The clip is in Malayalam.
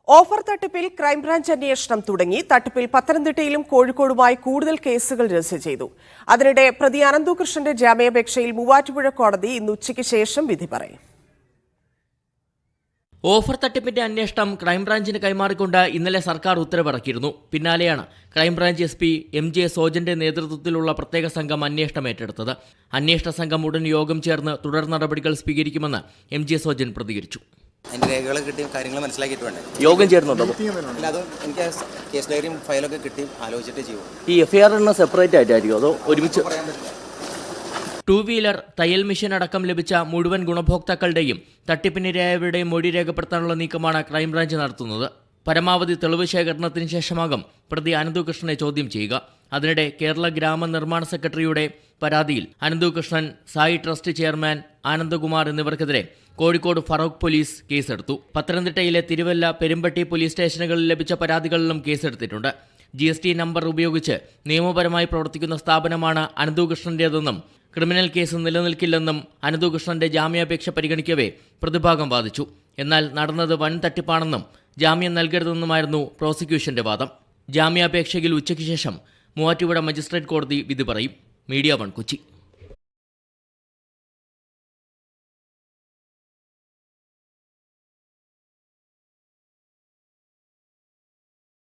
ഓഫർ തട്ടിപ്പിൽ ക്രൈംബ്രാഞ്ച് അന്വേഷണം തുടങ്ങി. തട്ടിപ്പിൽ പത്തനംതിട്ടയിലും കോഴിക്കോടുമായി കൂടുതൽ കേസുകൾ രജിസ്റ്റർ ചെയ്തു. അതിനിടെ പ്രതി അനന്തുകൃഷ്ണന്റെ ജാമ്യാപേക്ഷയിൽ മൂവാറ്റുപുഴ കോടതി ഇന്ന് ഉച്ചയ്ക്ക് ശേഷം വിധി പറയും. ഓഫർ തട്ടിപ്പിന്റെ അന്വേഷണം ക്രൈംബ്രാഞ്ചിന് കൈമാറിക്കൊണ്ട് ഇന്നലെ സർക്കാർ ഉത്തരവിറക്കിയിരുന്നു. പിന്നാലെയാണ് ക്രൈംബ്രാഞ്ച് SP MJ സോജന്റെ നേതൃത്വത്തിലുള്ള പ്രത്യേക സംഘം അന്വേഷണം ഏറ്റെടുത്തത്. അന്വേഷണ സംഘം ഉടൻ യോഗം ചേർന്ന് തുടർ നടപടികൾ സ്വീകരിക്കുമെന്ന് MJ സോജൻ പ്രതികരിച്ചു. അതിന്റെ രേഖകൾ കിട്ടിയും കാര്യങ്ങൾ മനസ്സിലാക്കിയിട്ട് വേണ്ടേ യോഗം ചേരുന്നുണ്ടോ? അല്ല, അത് എനിക്ക് കേസ് ഡയറിയും ഫയലൊക്കെ കിട്ടി ആലോചിച്ചിട്ട് ചെയ്യും. ഈ FIR സെപ്പറേറ്റ് ആയിട്ടായിരിക്കും അതോ ഒരുമിച്ച്? പറയാൻ പറ്റില്ല. 2 വീലർ, തയ്യൽ മെഷീൻ അടക്കം ലഭിച്ച മുഴുവൻ ഗുണഭോക്താക്കളുടെയും തട്ടിപ്പിനിരയായവരുടെയും മൊഴി രേഖപ്പെടുത്താനുള്ള നീക്കമാണ് ക്രൈംബ്രാഞ്ച് നടത്തുന്നത്. പരമാവധി തെളിവ് ശേഖരണത്തിന് ശേഷമാകും പ്രതി അനന്തുകൃഷ്ണനെ ചോദ്യം ചെയ്യുക. അതിനിടെ കേരള ഗ്രാമ നിർമ്മാണ സെക്രട്ടറിയുടെ പരാതിയിൽ അനന്തുകൃഷ്ണൻ, സായി ട്രസ്റ്റ് ചെയർമാൻ ആനന്ദകുമാർ എന്നിവർക്കെതിരെ കോഴിക്കോട് ഫറൂഖ് പോലീസ് കേസെടുത്തു. പത്തനംതിട്ടയിലെ തിരുവല്ല, പെരുമ്പട്ടി പോലീസ് സ്റ്റേഷനുകളിൽ ലഭിച്ച പരാതികളിലും കേസെടുത്തിട്ടുണ്ട്. GST നമ്പർ ഉപയോഗിച്ച് നിയമപരമായി പ്രവർത്തിക്കുന്ന സ്ഥാപനമാണ് അനന്തുകൃഷ്ണന്റേതെന്നും ക്രിമിനൽ കേസ് നിലനിൽക്കില്ലെന്നും അനന്തുകൃഷ്ണന്റെ ജാമ്യാപേക്ഷ പരിഗണിക്കവേ പ്രതിഭാഗം വാദിച്ചു. എന്നാൽ നടന്നത് വൻ തട്ടിപ്പാണെന്നും ജാമ്യം നൽകരുതെന്നുമായിരുന്നു പ്രോസിക്യൂഷന്റെ വാദം. ജാമ്യാപേക്ഷയിൽ ഉച്ചയ്ക്ക് ശേഷം മൂവാറ്റുപുഴ മജിസ്ട്രേറ്റ് കോടതി വിധി പറയും. മീഡിയ 1 കൊച്ചി.